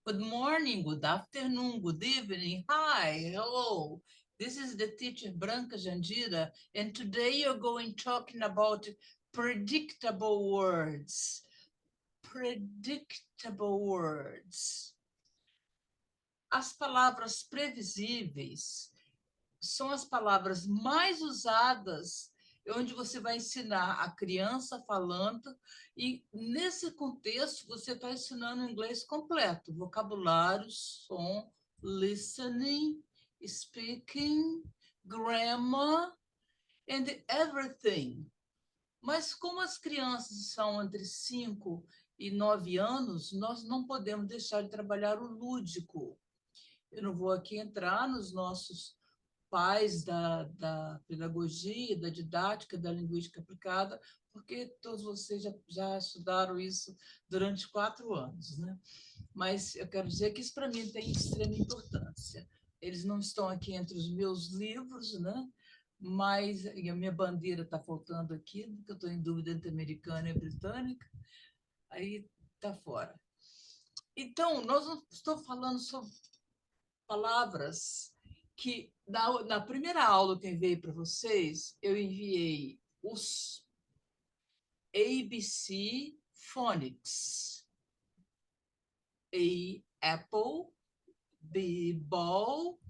Good morning, good afternoon, good evening. Hi, hello. This is the teacher Branca Jandira, and today you're going talking about predictable words. Predictable words. As palavras previsíveis são as palavras mais usadas onde você vai ensinar a criança falando e, nesse contexto, você está ensinando inglês completo, vocabulário, som, listening, speaking, grammar and everything. Mas como as crianças são entre 5 e 9 anos, nós não podemos deixar de trabalhar o lúdico. Eu não vou aqui entrar nos nossos pais da pedagogia, da didática, da linguística aplicada, porque todos vocês já estudaram isso durante 4 anos, né? Mas eu quero dizer que isso, para mim, tem extrema importância. Eles não estão aqui entre os meus livros, né? Mas a minha bandeira está faltando aqui, porque eu estou em dúvida entre americana e britânica, aí está fora. Então, nós não estou falando sobre palavras que na primeira aula que eu enviei para vocês, eu enviei os ABC Phonics. A, apple, B, ball,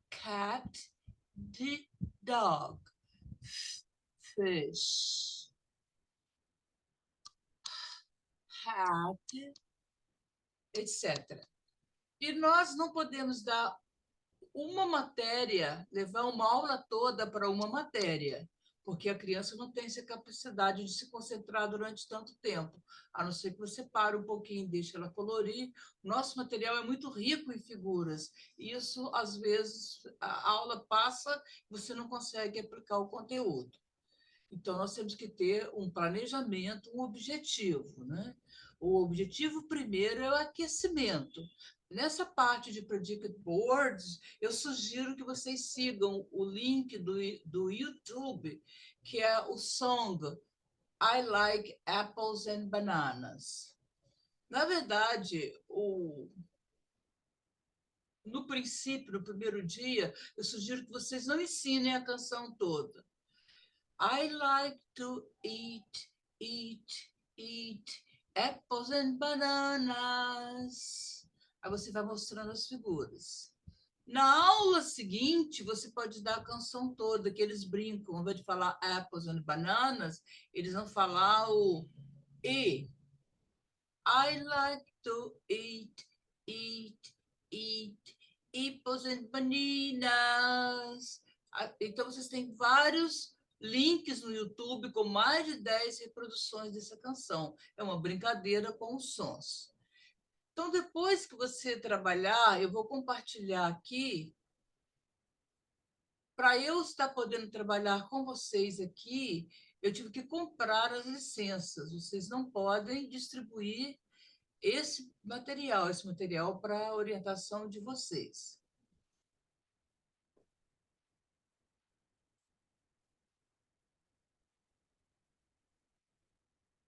cat, D, dog, fish, hat, etc. E nós não podemos dar uma matéria, levar uma aula toda para uma matéria, porque a criança não tem essa capacidade de se concentrar durante tanto tempo, a não ser que você pare um pouquinho e deixe ela colorir. Nosso material é muito rico em figuras, e isso, às vezes, a aula passa e você não consegue aplicar o conteúdo. Então, nós temos que ter um planejamento, um objetivo, né? O objetivo primeiro é o aquecimento. Nessa parte de Predicate Boards, eu sugiro que vocês sigam o link do YouTube, que é o song I Like Apples and Bananas. Na verdade, no princípio, no primeiro dia, eu sugiro que vocês não ensinem a canção toda. I like to eat apples and bananas. Aí você vai mostrando as figuras. Na aula seguinte, você pode dar a canção toda, que eles brincam. Ao invés de falar apples and bananas, eles vão falar o E. I like to eat apples and bananas. Então, vocês têm vários links no YouTube com mais de 10 reproduções dessa canção. É uma brincadeira com os sons. Então, depois que você trabalhar, eu vou compartilhar aqui. Para eu estar podendo trabalhar com vocês aqui, eu tive que comprar as licenças. Vocês não podem distribuir esse material para a orientação de vocês.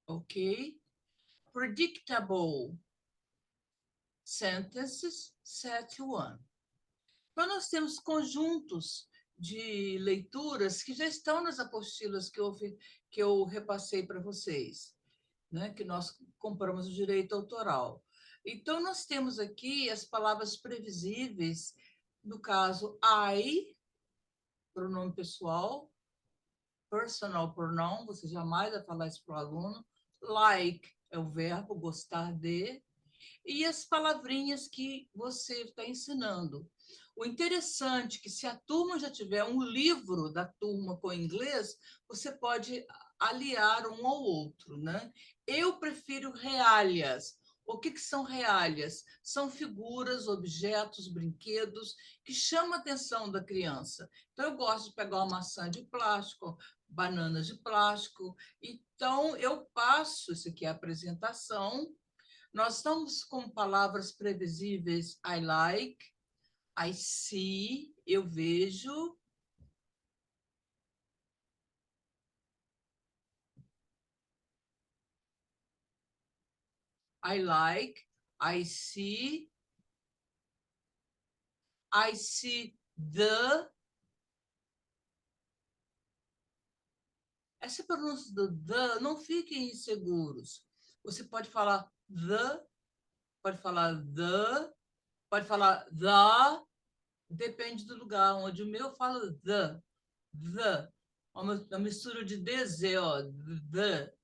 Ok? Predictable sentences, set one. Então, nós temos conjuntos de leituras que já estão nas apostilas que eu repassei para vocês, né? Que nós compramos o direito autoral. Então, nós temos aqui as palavras previsíveis, no caso, I, pronome pessoal, personal pronoun, você jamais vai falar isso para o aluno, like é o verbo, gostar de, e as palavrinhas que você está ensinando. O interessante é que, se a turma já tiver um livro da turma com inglês, você pode aliar um ao outro, né? Eu prefiro realias. O que são realias? São figuras, objetos, brinquedos que chamam a atenção da criança. Então, eu gosto de pegar uma maçã de plástico, bananas de plástico. Então, eu passo, isso aqui é a apresentação. Nós estamos com palavras previsíveis: I like, I see, eu vejo. I like. I see the. Essa pronúncia do the, não fiquem inseguros. Você pode falar the, pode falar the, pode falar the, depende do lugar. Onde o meu fala the. Uma mistura de DZ, ó. The.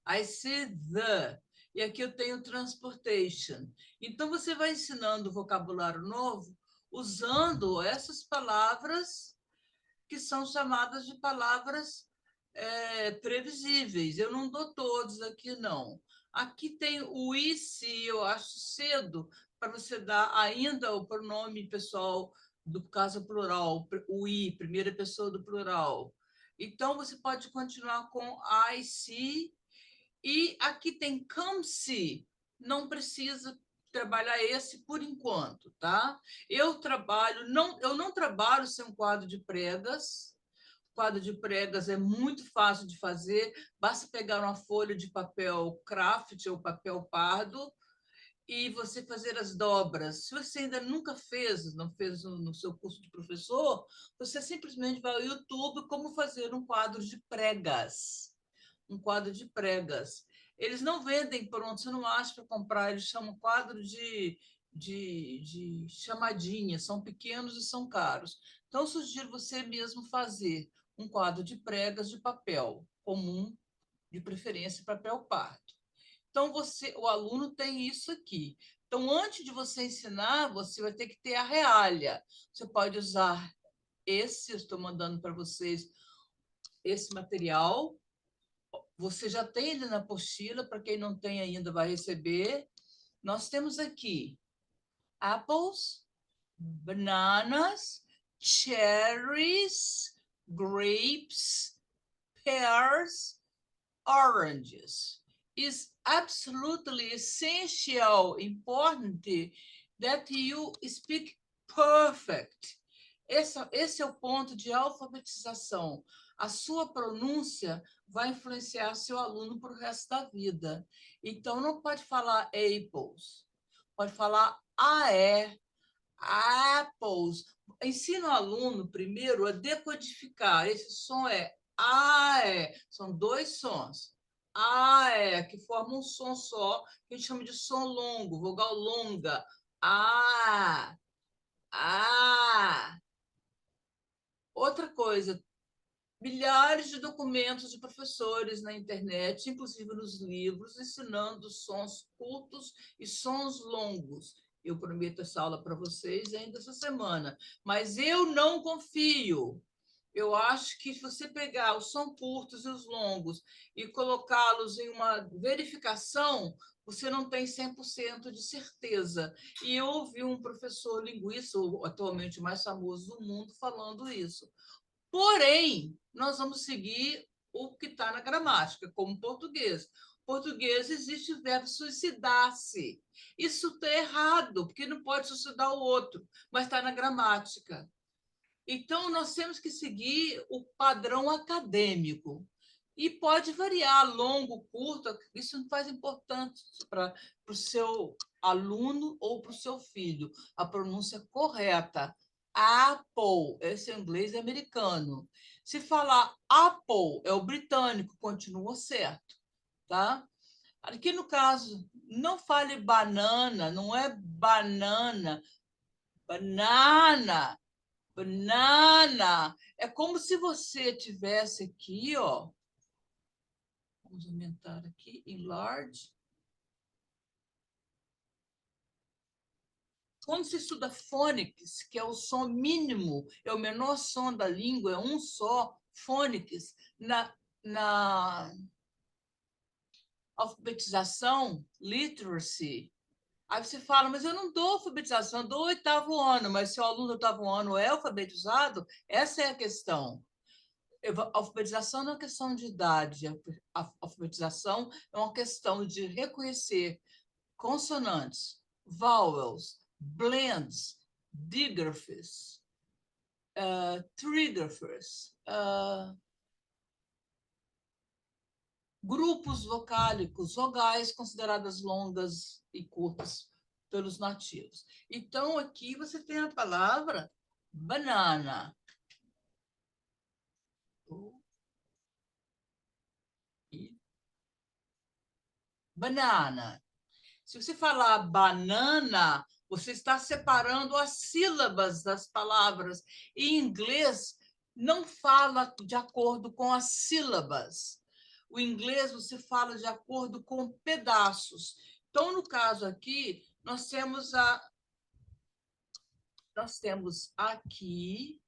I see the. E aqui eu tenho transportation. Então, você vai ensinando vocabulário novo usando essas palavras que são chamadas de palavras previsíveis. Eu não dou todos aqui, não. Aqui tem o e se, eu acho cedo para você dar ainda o pronome pessoal do caso plural, o i, primeira pessoa do plural. Então, você pode continuar com I see. E aqui tem come see. Não precisa trabalhar esse por enquanto, tá? Eu não trabalho sem um quadro de pregas. O quadro de pregas é muito fácil de fazer, basta pegar uma folha de papel craft ou papel pardo e você fazer as dobras. Se você ainda nunca fez, não fez no seu curso de professor, você simplesmente vai ao YouTube como fazer um quadro de pregas. Um quadro de pregas. Eles não vendem pronto, você não acha para comprar, eles chamam quadro de chamadinha, são pequenos e são caros. Então, eu sugiro você mesmo fazer um quadro de pregas de papel comum, de preferência papel pardo. Então, o aluno tem isso aqui. Então, antes de você ensinar, você vai ter que ter a realha. Você pode usar esse, eu estou mandando para vocês esse material. Você já tem ele na apostila, para quem não tem ainda vai receber. Nós temos aqui apples, bananas, cherries, grapes, pears, oranges. It's absolutely essential, important that you speak perfect. Esse é o ponto de alfabetização. A sua pronúncia vai influenciar seu aluno para o resto da vida. Então, não pode falar apples, pode falar aé, apples. Ensina o aluno primeiro a decodificar. Esse som é aé, são dois sons. Aé, que formam um som só, que a gente chama de som longo, vogal longa. Ah, ah. Outra coisa, milhares de documentos de professores na internet, inclusive nos livros, ensinando sons curtos e sons longos. Eu prometo essa aula para vocês ainda essa semana, mas eu não confio. Eu acho que se você pegar os sons curtos e os longos e colocá-los em uma verificação, você não tem 100% de certeza. E eu ouvi um professor linguista, atualmente o mais famoso do mundo, falando isso. Porém, nós vamos seguir o que está na gramática, como português. Português existe o verbo suicidar-se. Isso está errado, porque não pode suicidar o outro, mas está na gramática. Então, nós temos que seguir o padrão acadêmico. E pode variar, longo, curto, isso não faz importância para o seu aluno ou para o seu filho. A pronúncia correta. Apple, esse é inglês americano. Se falar Apple, é o britânico, continua certo, tá? Aqui no caso, não fale banana, não é banana, banana. Banana. É como se você tivesse aqui, ó. Vamos aumentar aqui, enlarge. Quando se estuda phonics, que é o som mínimo, é o menor som da língua, é um só, phonics, na alfabetização, literacy. Aí você fala, mas eu não dou alfabetização, eu dou o 8º ano, mas se o aluno do 8º ano é alfabetizado, essa é a questão. A alfabetização não é uma questão de idade, a alfabetização é uma questão de reconhecer consonantes, vowels, blends, dígrafes, trígrafes, Grupos vocálicos, vogais consideradas longas e curtas pelos nativos. Então, aqui você tem a palavra banana. Banana. Se você falar banana, você está separando as sílabas das palavras. Em inglês, não fala de acordo com as sílabas. O inglês você fala de acordo com pedaços. Então, no caso aqui, nós temos aqui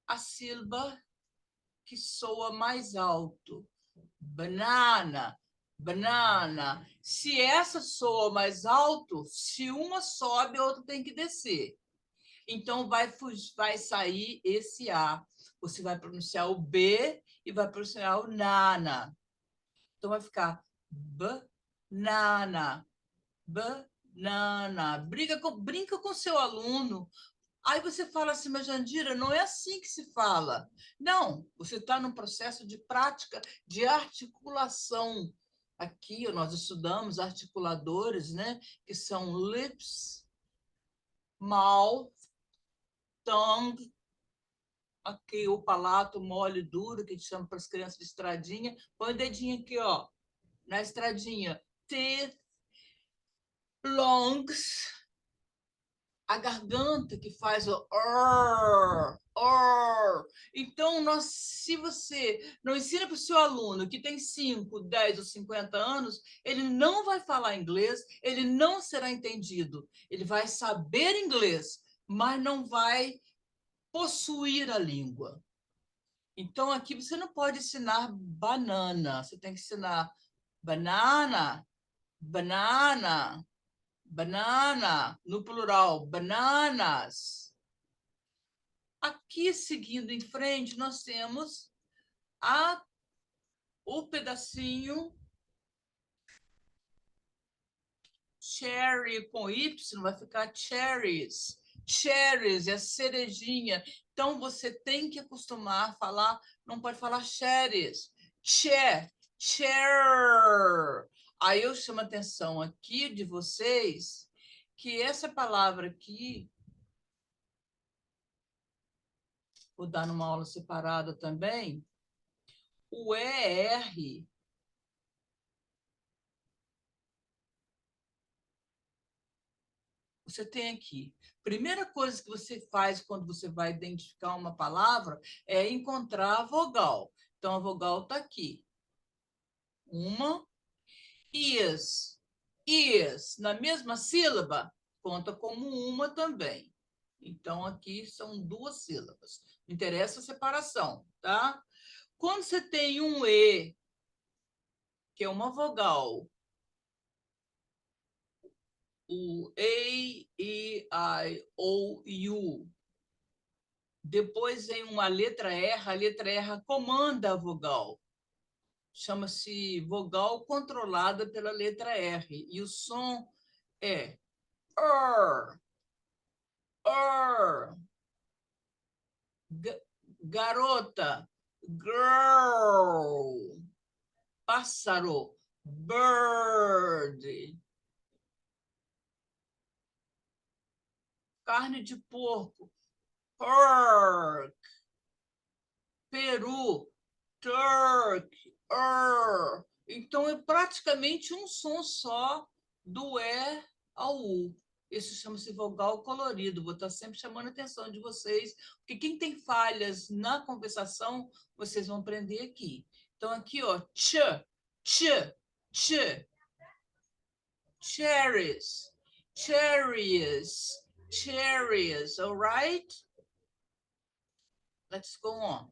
a sílaba que soa mais alto. Banana, banana. Se essa soa mais alto, se uma sobe, a outra tem que descer. Então, vai sair esse A. Você vai pronunciar o B e vai pronunciar o nana. Então, vai ficar banana, banana. Brinca com seu aluno. Aí você fala assim, mas Jandira, não é assim que se fala. Não, você está num processo de prática de articulação. Aqui nós estudamos articuladores, né? Que são lips, mouth, tongue, aqui o palato mole duro, que a gente chama para as crianças de estradinha. Põe o dedinho aqui, ó, na estradinha. Teeth, lungs, a garganta que faz o Então, se você não ensina para o seu aluno que tem 5, 10 ou 50 anos, ele não vai falar inglês, ele não será entendido. Ele vai saber inglês, mas não vai possuir a língua. Então, aqui você não pode ensinar banana, você tem que ensinar banana, banana, banana, no plural, bananas. Aqui, seguindo em frente, nós temos o pedacinho cherry com Y, vai ficar cherries. Cherries é a cerejinha. Então, você tem que acostumar a falar, não pode falar cherries. Cher. Aí eu chamo a atenção aqui de vocês que essa palavra aqui, vou dar numa aula separada também, o ER, você tem aqui. Primeira coisa que você faz quando você vai identificar uma palavra é encontrar a vogal. Então, a vogal está aqui. Uma, is. Is, na mesma sílaba, conta como uma também. Então, aqui são duas sílabas. Não interessa a separação, tá? Quando você tem um E, que é uma vogal, o A, E, I, O, U, depois vem uma letra R, a letra R comanda a vogal. Chama-se vogal controlada pela letra R. E o som é er, er. Garota, girl. Pássaro, bird. Carne de porco, pork. Peru, Turk, Então, é praticamente um som só do E ao U. Isso chama-se vogal colorido. Vou estar sempre chamando a atenção de vocês, porque quem tem falhas na conversação, vocês vão aprender aqui. Então, aqui, ó, ch, cherries, cherries, all right? Let's go on.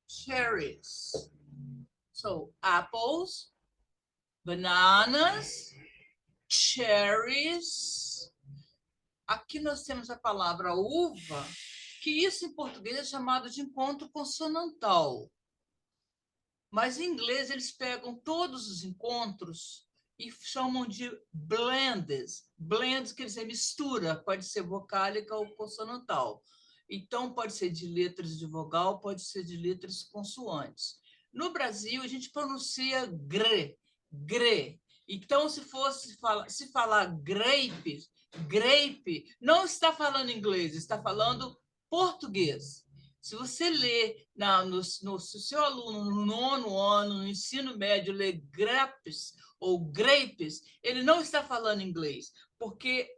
Cherries. So, apples, bananas, cherries. Aqui nós temos a palavra uva, que isso em português é chamado de encontro consonantal. Mas em inglês eles pegam todos os encontros e chamam de blends. Blends quer dizer mistura, pode ser vocálica ou consonantal. Então, pode ser de letras de vogal, pode ser de letras consoantes. No Brasil, a gente pronuncia gre, gre. Então, se falar grape, grape, não está falando inglês, está falando português. Se você lê, se o seu aluno no 9º ano, no ensino médio, lê grapes ou grapes, ele não está falando inglês, porque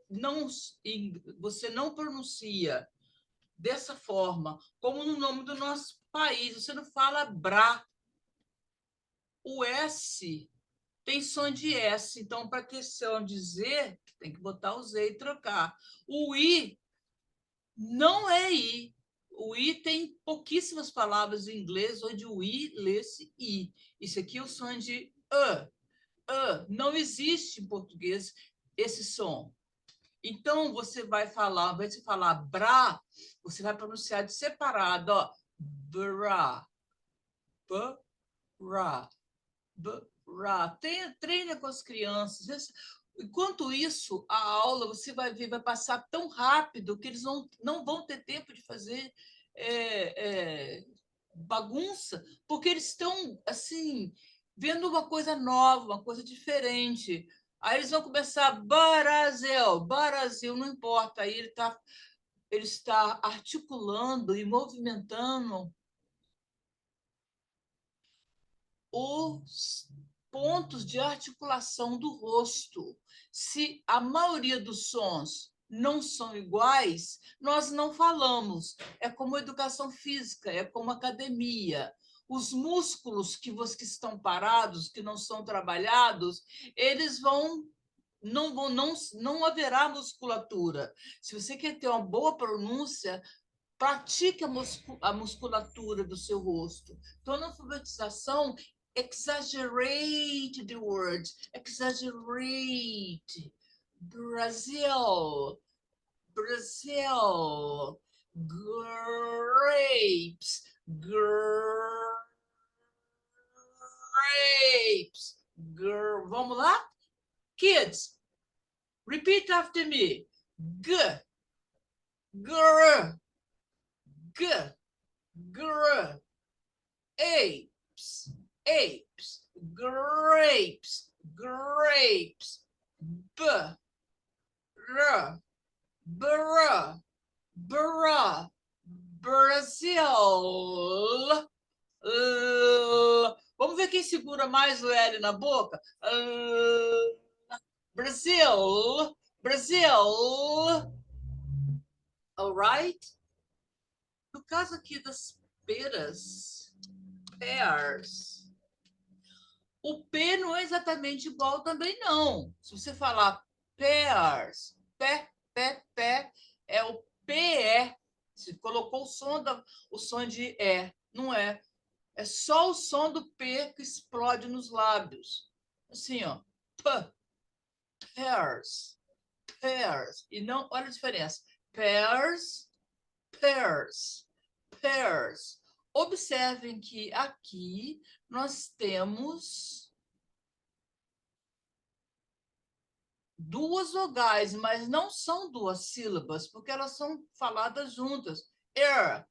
você não pronuncia dessa forma, como no nome do nosso país, você não fala bra. O S tem som de S, então, para ter som de Z, tem que botar o Z e trocar. O I não é I. O I tem pouquíssimas palavras em inglês onde o I lê-se I. Isso aqui é o som de não existe em português esse som. Então, você vai falar, ao invés de falar bra, você vai pronunciar de separado, ó, bra, bra, bra. Treina com as crianças. Enquanto isso, a aula, você vai ver, vai passar tão rápido que eles não vão ter tempo de fazer bagunça, porque eles estão, assim, vendo uma coisa nova, uma coisa diferente. Aí eles vão começar, Brasil, Brasil, não importa. Aí ele está articulando e movimentando os pontos de articulação do rosto. Se a maioria dos sons não são iguais, nós não falamos. É como educação física, é como academia. Os músculos que estão parados, que não são trabalhados, eles não haverá musculatura. Se você quer ter uma boa pronúncia, pratique a musculatura do seu rosto. Então, na alfabetização, exaggerate the words, exaggerate. Brasil, Brasil, grapes, grapes. Vamos lá? Kids, repeat after me. G, gr, g, gr, apes, apes, grapes, grapes, b, r, br, br, Brasil. Vamos ver quem segura mais o L na boca. Brasil, Brasil. All right? No caso aqui das peras, pears, o P não é exatamente igual também, não. Se você falar pears, pé, é o PE. Você colocou o som de E. Não é. É só o som do P que explode nos lábios. Assim, ó. P, pears, pears. E não, olha a diferença. Pears, pears, pears. Observem que aqui nós temos duas vogais, mas não são duas sílabas, porque elas são faladas juntas. Air,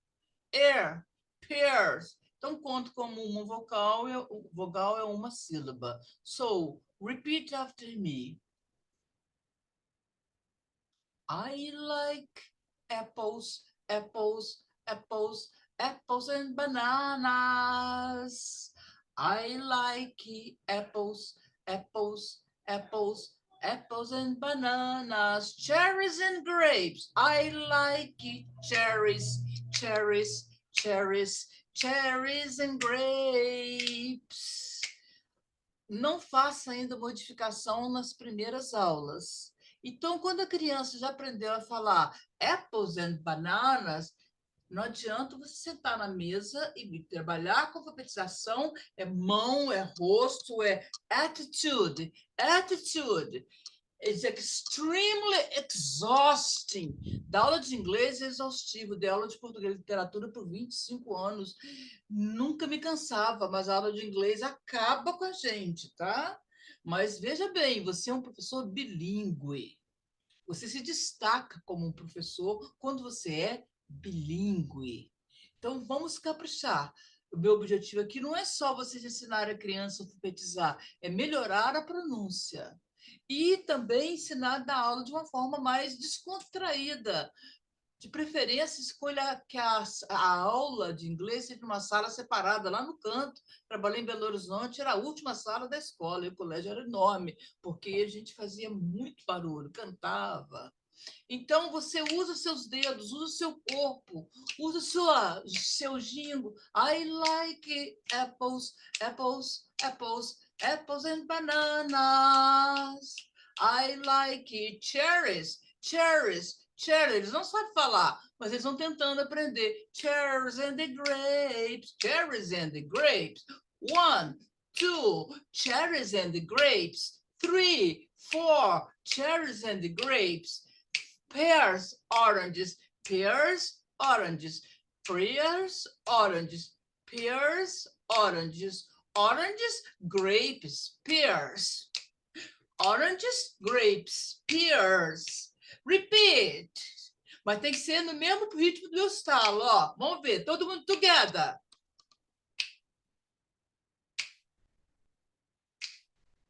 pears. Então, conto como uma vogal, vogal é uma sílaba. So, repeat after me. I like apples, apples, apples, apples and bananas. I like apples, apples, apples, apples and bananas, cherries and grapes. I like cherries, cherries, cherries, cherries and grapes. Não faça ainda modificação nas primeiras aulas. Então, quando a criança já aprendeu a falar apples and bananas, não adianta você sentar na mesa e trabalhar com alfabetização, é mão, é rosto, é attitude, attitude. It's extremely exhausting. Dar aula de inglês é exaustivo, dar aula de português e literatura por 25 anos. Nunca me cansava, mas a aula de inglês acaba com a gente, tá? Mas veja bem, você é um professor bilíngue. Você se destaca como um professor quando você é bilíngue. Então, vamos caprichar. O meu objetivo aqui não é só vocês ensinar a criança a alfabetizar, é melhorar a pronúncia. E também ensinar a dar aula de uma forma mais descontraída, de preferência, escolha que a aula de inglês seja numa sala separada, lá no canto. Trabalhei em Belo Horizonte, era a última sala da escola, e o colégio era enorme, porque a gente fazia muito barulho, cantava. Então, você usa os seus dedos, usa o seu corpo, usa seu gingo. I like apples, apples, apples, apples and bananas. I like cherries, cherries, cherries. Eles não sabem falar, mas eles vão tentando aprender. Cherries and the grapes, cherries and the grapes. 1, 2, cherries and the grapes. 3, 4, cherries and the grapes. Pears, oranges, pears, oranges, pears, oranges, pears, oranges, oranges, grapes, pears, oranges, grapes, pears. Repeat. Mas tem que ser no mesmo ritmo do meu estalo, ó. Vamos ver, todo mundo together.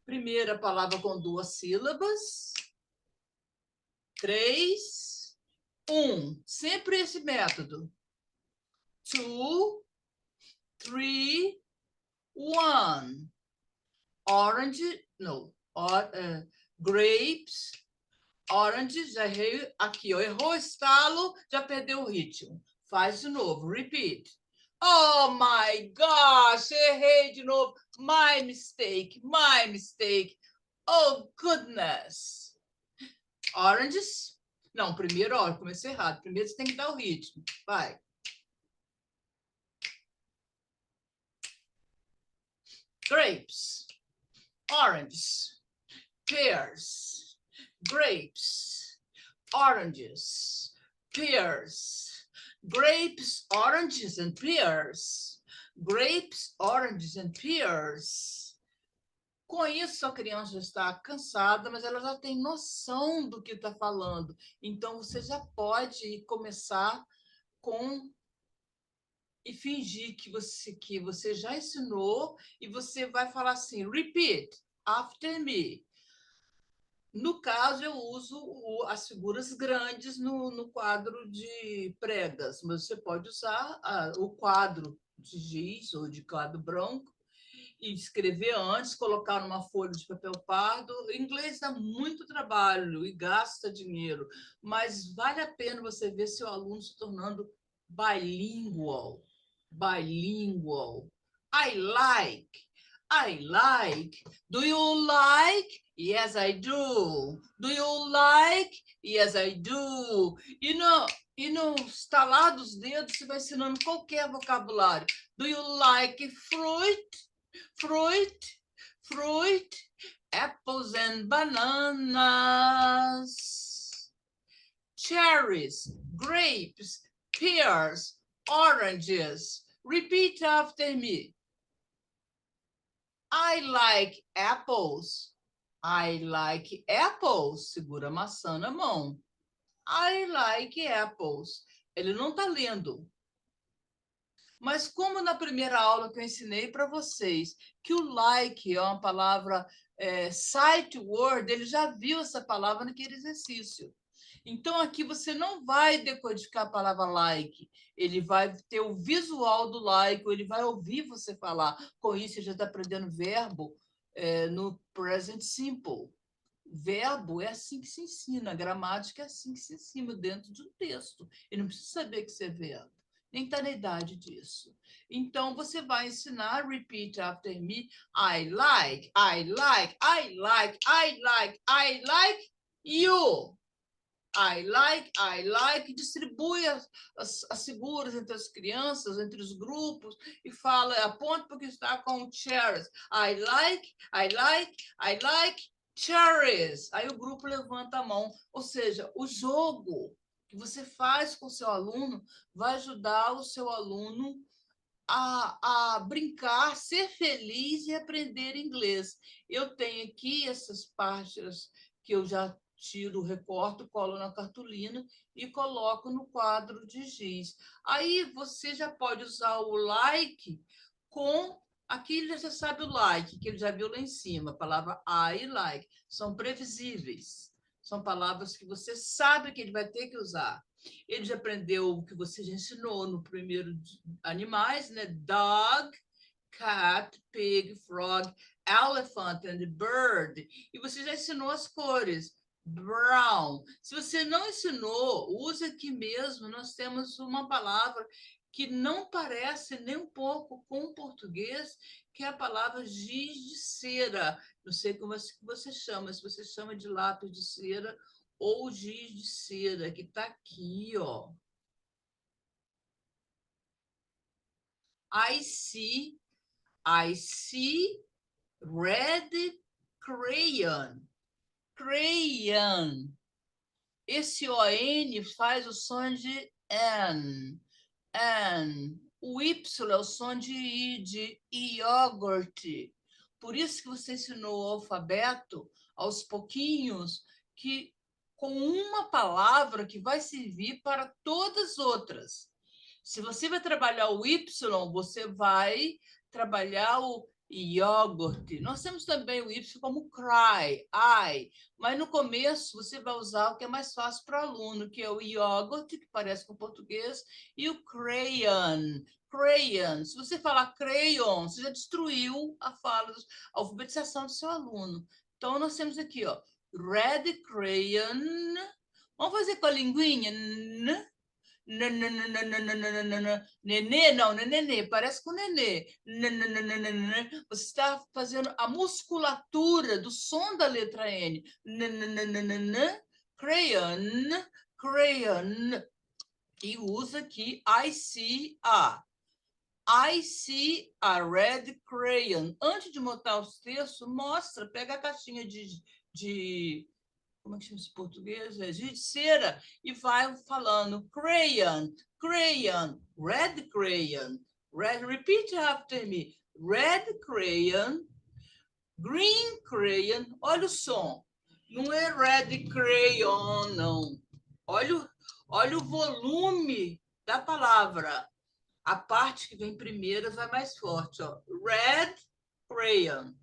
Primeira palavra com 2 sílabas. 3, 1. Sempre esse método. 2, 3, 1. Orange, no, grapes, orange, já errei aqui, ó, errou o estalo, já perdeu o ritmo. Faz de novo, repeat. Oh my gosh, errei de novo. My mistake, my mistake. Oh goodness. Oranges, não, primeiro, ó, comecei errado. Primeiro você tem que dar o ritmo. Vai. Grapes, oranges, pears, grapes, oranges, pears, grapes, oranges and pears, grapes, oranges and pears. Com isso, a criança já está cansada, mas ela já tem noção do que está falando. Então, você já pode começar com e fingir que você já ensinou e você vai falar assim, repeat after me. No caso, eu uso as figuras grandes no quadro de pregas, mas você pode usar o quadro de giz ou de quadro branco e escrever antes, colocar numa folha de papel pardo. Em inglês dá muito trabalho e gasta dinheiro, mas vale a pena você ver seu aluno se tornando bilingual. Bilingual. I like. I like. Do you like? Yes, I do. Do you like? Yes, I do. E no estalar dos dedos, você vai ensinando qualquer vocabulário. Do you like fruit? Fruit? Fruit? Apples and bananas. Cherries, grapes, pears, oranges. Repeat after me. I like apples. I like apples. Segura a maçã na mão. I like apples. Ele não está lendo. Mas como na primeira aula que eu ensinei para vocês, que o like é uma palavra sight word, ele já viu essa palavra naquele exercício. Então, aqui você não vai decodificar a palavra like, ele vai ter o visual do like, ou ele vai ouvir você falar. Com isso, ele já está aprendendo verbo no present simple. Verbo é assim que se ensina, gramática é assim que se ensina dentro de um texto. Ele não precisa saber que isso é verbo, nem está na idade disso. Então, você vai ensinar, repeat after me, I like, I like, I like, I like, I like you. I like, distribui as figuras entre as crianças, entre os grupos, e fala, aponta para o que está com cherries. I like cherries. Aí o grupo levanta a mão. Ou seja, o jogo que você faz com o seu aluno vai ajudar o seu aluno a brincar, ser feliz e aprender inglês. Eu tenho aqui essas páginas que eu já tiro, recorto, colo na cartolina e coloco no quadro de giz. Aí você já pode usar o like com... Aqui ele já sabe o like, que ele já viu lá em cima, a palavra I like. São previsíveis. São palavras que você sabe que ele vai ter que usar. Ele já aprendeu o que você já ensinou no primeiro animais, né? Dog, cat, pig, frog, elephant and bird. E você já ensinou as cores. Brown. Se você não ensinou, use aqui mesmo. Nós temos uma palavra que não parece nem um pouco com o português, que é a palavra giz de cera. Não sei como você chama, se você chama de lápis de cera ou giz de cera, que está aqui, ó. I see red crayon. Crayon. Esse ON faz o som de N. N. O Y é o som de I, de iogurte. Por isso que você ensinou o alfabeto aos pouquinhos, que com uma palavra que vai servir para todas as outras. Se você vai trabalhar o Y, você vai trabalhar o iogurte. Nós temos também o Y como cry, I, mas no começo você vai usar o que é mais fácil para o aluno, que é o iogurte, que parece com o português, e o crayon. Crayon. Se você falar crayon, você já destruiu a fala, a alfabetização do seu aluno. Então, nós temos aqui, ó, red crayon. Vamos fazer com a linguinha. Nenê, não, nenê, parece com nenê. Você está fazendo a musculatura do som da letra N. Crayon, crayon. E usa aqui I see a. I see a red crayon. Antes de montar os textos, mostra, pega a caixinha de como é que chama esse português? É de cera, e vai falando crayon, crayon, red crayon, red, repeat after me, red crayon, green crayon, olha o som, não é red crayon, não, olha o volume da palavra, a parte que vem primeiro vai mais forte, ó. Red crayon,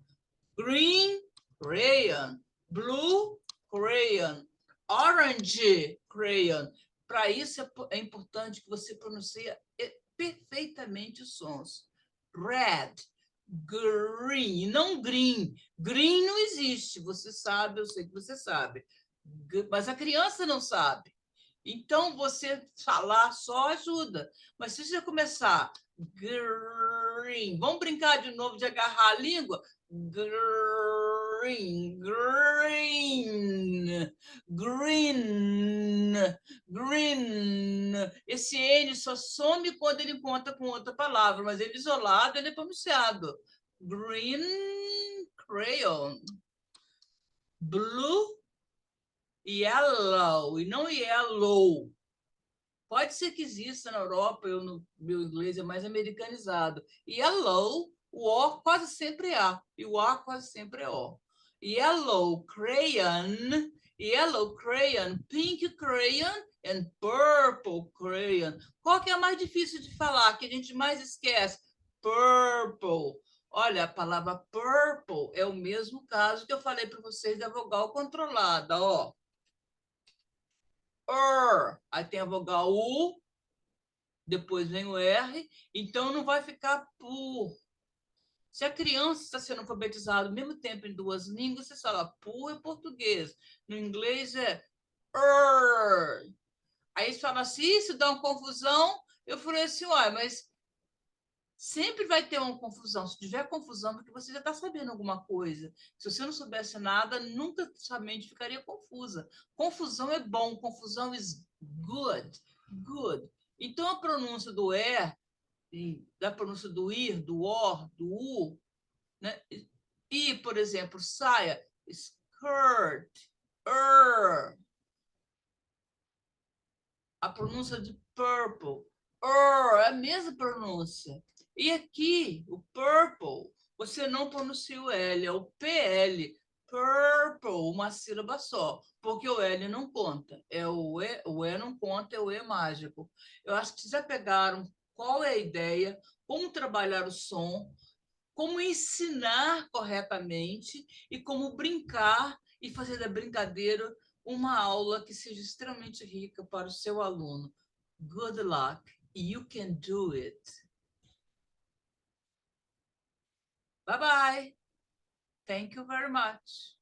green crayon, blue crayon, orange crayon. Para isso é importante que você pronuncie perfeitamente os sons. Red, green, não green. Green não existe, você sabe, eu sei que você sabe. Mas a criança não sabe. Então, você falar só ajuda. Mas se você começar green, vamos brincar de novo de agarrar a língua? Green, green, green, green. Esse N só some quando ele encontra com outra palavra, mas ele isolado, ele é pronunciado. Green crayon. Blue, yellow, e não yellow. Pode ser que exista na Europa, eu no meu inglês é mais americanizado. Yellow, o O quase sempre é A, e o A quase sempre é O. Yellow crayon, pink crayon and purple crayon. Qual que é a mais difícil de falar, que a gente mais esquece? Purple. Olha, a palavra purple é o mesmo caso que eu falei para vocês da vogal controlada, ó. Aí tem a vogal U, depois vem o R, então não vai ficar pu. Se a criança está sendo alfabetizada ao mesmo tempo em duas línguas, você fala pu é português, no inglês é er. Aí você fala assim, isso dá uma confusão. Eu falei assim, uai, mas sempre vai ter uma confusão. Se tiver confusão, porque você já está sabendo alguma coisa. Se você não soubesse nada, nunca sua mente ficaria confusa. Confusão é bom, confusão is good, good. Então, a pronúncia do E, da pronúncia do IR, do OR, do U, né? I, por exemplo, saia, skirt, a pronúncia de purple, é a mesma pronúncia. E aqui, o purple, você não pronuncia o L, é o PL. Purple, uma sílaba só, porque o L não conta. É o E não conta, é o E mágico. Eu acho que vocês já pegaram qual é a ideia, como trabalhar o som, como ensinar corretamente e como brincar e fazer da brincadeira uma aula que seja extremamente rica para o seu aluno. Good luck. You can do it. Bye bye. Thank you very much.